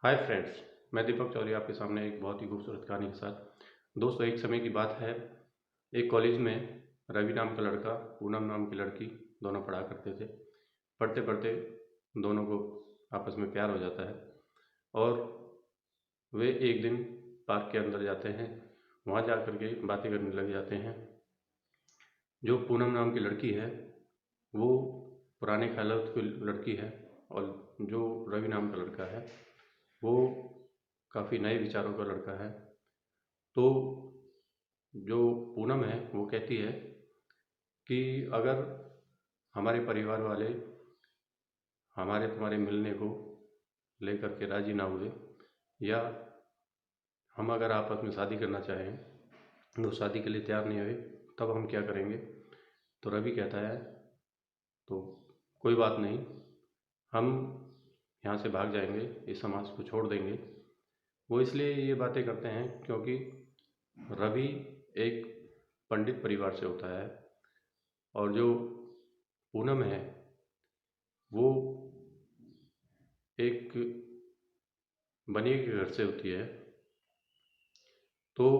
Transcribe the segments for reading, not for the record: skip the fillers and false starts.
Hi friends, मैं दीपक चौधरी आपके सामने एक बहुत ही खूबसूरत कहानी के साथ। दोस्तों, एक समय की बात है। एक कॉलेज में रवि नाम का लड़का, पूनम नाम की लड़की दोनों पढ़ा करते थे। पढ़ते पढ़ते दोनों को आपस में प्यार हो जाता है और वे एक दिन पार्क के अंदर जाते हैं। वहाँ जा कर के बातें करने लग जाते हैं। जो पूनम नाम की लड़की है वो पुराने ख्यालों की लड़की है और जो रवि नाम का लड़का है वो काफ़ी नए विचारों का लड़का है। तो जो पूनम है वो कहती है कि अगर हमारे परिवार वाले हमारे तुम्हारे मिलने को लेकर के राजी ना हुए या हम अगर आपस में शादी करना चाहें तो शादी के लिए तैयार नहीं हुए, तब हम क्या करेंगे। तो रवि कहता है तो कोई बात नहीं, हम यहाँ से भाग जाएंगे, इस समाज को छोड़ देंगे। वो इसलिए ये बातें करते हैं क्योंकि रवि एक पंडित परिवार से होता है और जो पूनम है वो एक बनिए के घर से होती है। तो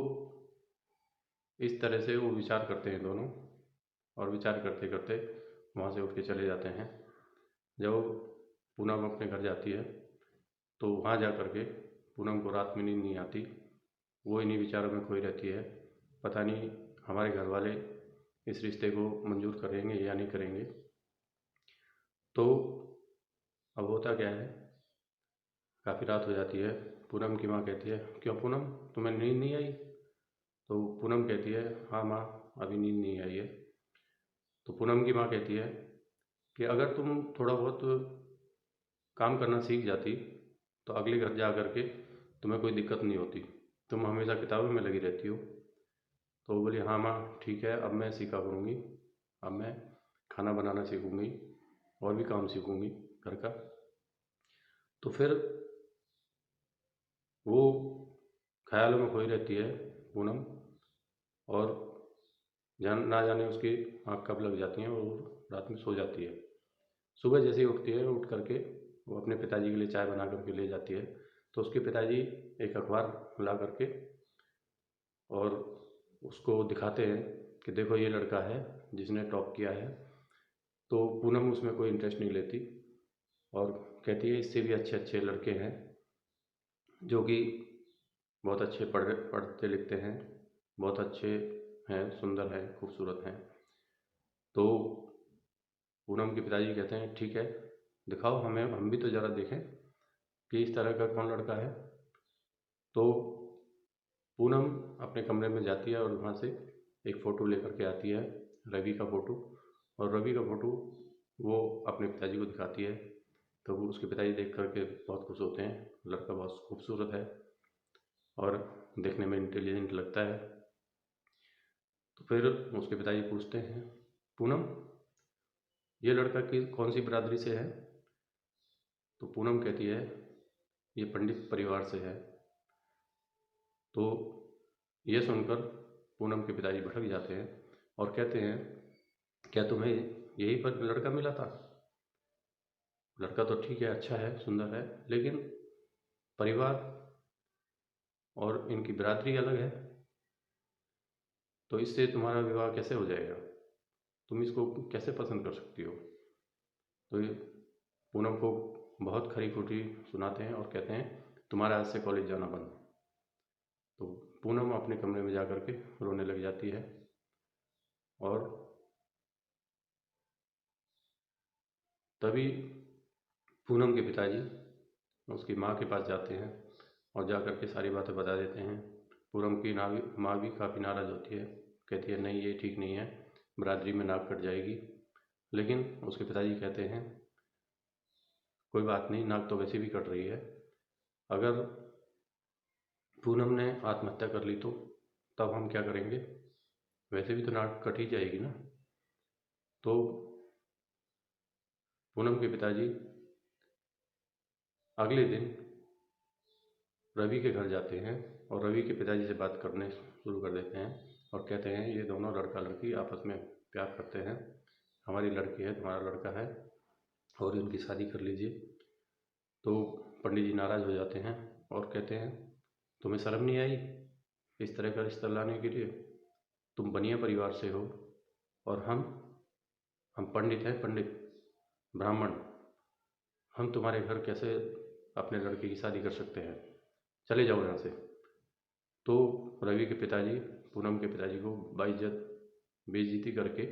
इस तरह से वो विचार करते हैं दोनों और विचार करते करते वहाँ से उठ के चले जाते हैं। जब पूनम अपने घर जाती है तो वहाँ जा कर के पूनम को रात में नींद नहीं आती। वो इन्हीं विचारों में खोई रहती है, पता नहीं हमारे घर वाले इस रिश्ते को मंजूर करेंगे या नहीं करेंगे। तो अब होता क्या है, काफ़ी रात हो जाती है। पूनम की माँ कहती है, क्यों पूनम, तुम्हें नींद नहीं आई? तो पूनम कहती है, हाँ माँ, अभी नींद नहीं आई है। तो पूनम की माँ कहती है कि अगर तुम थोड़ा बहुत काम करना सीख जाती तो अगले घर जा कर के तुम्हें कोई दिक्कत नहीं होती, तुम हमेशा किताबों में लगी रहती हो। तो वो बोली, हाँ माँ ठीक है, अब मैं सीखा करूँगी, अब मैं खाना बनाना सीखूँगी और भी काम सीखूँगी घर का। तो फिर वो ख्यालों में खोई रहती है पूनम, और ना जाने उसकी आँख कब लग जाती हैं और रात में सो जाती है। सुबह जैसे ही उठती है, उठ करके वो अपने पिताजी के लिए चाय बना करके ले जाती है। तो उसके पिताजी एक अखबार ला करके और उसको दिखाते हैं कि देखो ये लड़का है जिसने टॉप किया है। तो पूनम उसमें कोई इंटरेस्ट नहीं लेती और कहती है इससे भी अच्छे अच्छे लड़के हैं जो कि बहुत अच्छे पढ़ते लिखते हैं, बहुत अच्छे हैं, सुंदर हैं, खूबसूरत हैं। तो पूनम के पिताजी कहते हैं ठीक है, दिखाओ हमें, हम भी तो ज़रा देखें कि इस तरह का कौन लड़का है। तो पूनम अपने कमरे में जाती है और वहाँ से एक फ़ोटो लेकर के आती है, रवि का फ़ोटो। और रवि का फ़ोटो वो अपने पिताजी को दिखाती है। तो वो उसके पिताजी देख कर के बहुत खुश होते हैं, लड़का बहुत खूबसूरत है और देखने में इंटेलिजेंट लगता है। तो फिर उसके पिताजी पूछते हैं, पूनम ये लड़का की कौन सी बिरादरी से है? तो पूनम कहती है ये पंडित परिवार से है। तो ये सुनकर पूनम के पिताजी भड़क जाते हैं और कहते हैं, क्या तुम्हें यही पर लड़का मिला था? लड़का तो ठीक है, अच्छा है, सुंदर है, लेकिन परिवार और इनकी बिरादरी अलग है, तो इससे तुम्हारा विवाह कैसे हो जाएगा? तुम इसको कैसे पसंद कर सकती हो? तो ये पूनम को बहुत खरी खोटी सुनाते हैं और कहते हैं तुम्हारा आज से कॉलेज जाना बंद। तो पूनम अपने कमरे में जा कर के रोने लग जाती है और तभी पूनम के पिताजी उसकी माँ के पास जाते हैं और जा कर के सारी बातें बता देते हैं। पूनम की माँ भी काफ़ी नाराज़ होती है, कहती है नहीं ये ठीक नहीं है, बिरादरी में नाक कट जाएगी। लेकिन उसके पिताजी कहते हैं कोई बात नहीं, नाक तो वैसे भी कट रही है, अगर पूनम ने आत्महत्या कर ली तो तब हम क्या करेंगे? वैसे भी तो नाक कट ही जाएगी ना। तो पूनम के पिताजी अगले दिन रवि के घर जाते हैं और रवि के पिताजी से बात करने शुरू कर देते हैं और कहते हैं ये दोनों लड़का लड़की आपस में प्यार करते हैं, हमारी लड़की है, तुम्हारा लड़का है और इनकी शादी कर लीजिए। तो पंडित जी नाराज़ हो जाते हैं और कहते हैं तुम्हें शर्म नहीं आई इस तरह का रिश्ता लाने के लिए? तुम बनिया परिवार से हो और हम पंडित हैं, पंडित ब्राह्मण, हम तुम्हारे घर कैसे अपने लड़के की शादी कर सकते हैं? चले जाओ यहाँ से। तो रवि के पिताजी पूनम के पिताजी को बेइज्जती करके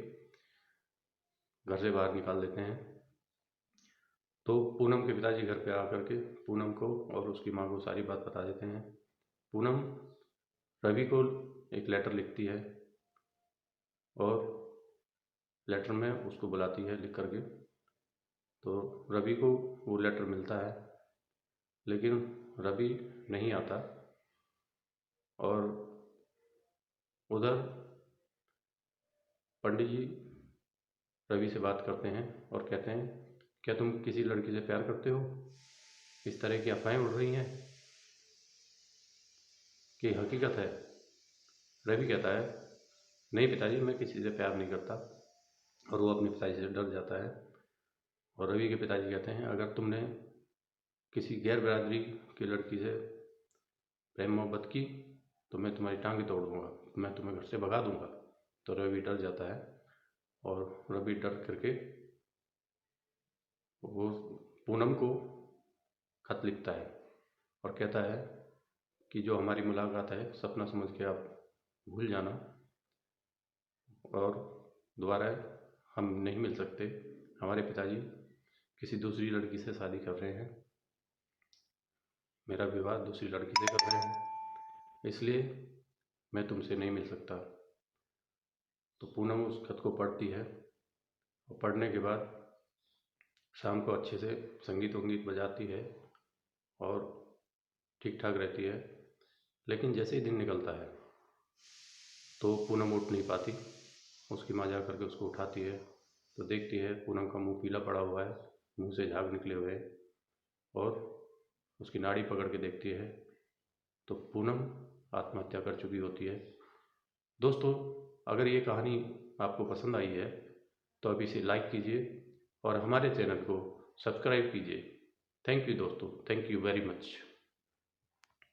घर से बाहर निकाल देते हैं। तो पूनम के पिताजी घर पे आकर के पूनम को और उसकी माँ को सारी बात बता देते हैं। पूनम रवि को एक लेटर लिखती है और लेटर में उसको बुलाती है लिख करके। तो रवि को वो लेटर मिलता है, लेकिन रवि नहीं आता और उधर पंडित जी रवि से बात करते हैं और कहते हैं क्या तुम किसी लड़की से प्यार करते हो? इस तरह की अफवाहें उड़ रही हैं कि हकीकत है? रवि कहता है नहीं पिताजी, मैं किसी से प्यार नहीं करता, और वो अपने पिताजी से डर जाता है। और रवि के पिताजी कहते हैं अगर तुमने किसी गैर बरादरी की लड़की से प्रेम मोहब्बत की तो मैं तुम्हारी टांगें तोड़ दूँगा, मैं तुम्हें घर से भगा दूँगा। तो रवि डर जाता है और रवि डर करके वो पूनम को खत लिखता है और कहता है कि जो हमारी मुलाकात है सपना समझ के आप भूल जाना और दोबारा हम नहीं मिल सकते। हमारे पिताजी किसी दूसरी लड़की से शादी कर रहे हैं, मेरा विवाह दूसरी लड़की से कर रहे हैं, इसलिए मैं तुमसे नहीं मिल सकता। तो पूनम उस खत को पढ़ती है और पढ़ने के बाद शाम को अच्छे से संगीत वंगीत बजाती है और ठीक ठाक रहती है। लेकिन जैसे ही दिन निकलता है तो पूनम उठ नहीं पाती। उसकी माँ जा करके उसको उठाती है तो देखती है पूनम का मुंह पीला पड़ा हुआ है, मुंह से झाग निकले हुए हैं, और उसकी नाड़ी पकड़ के देखती है तो पूनम आत्महत्या कर चुकी होती है। दोस्तों, अगर ये कहानी आपको पसंद आई है तो अब इसे लाइक कीजिए और हमारे चैनल को सब्सक्राइब कीजिए। थैंक यू दोस्तों, थैंक यू वेरी मच।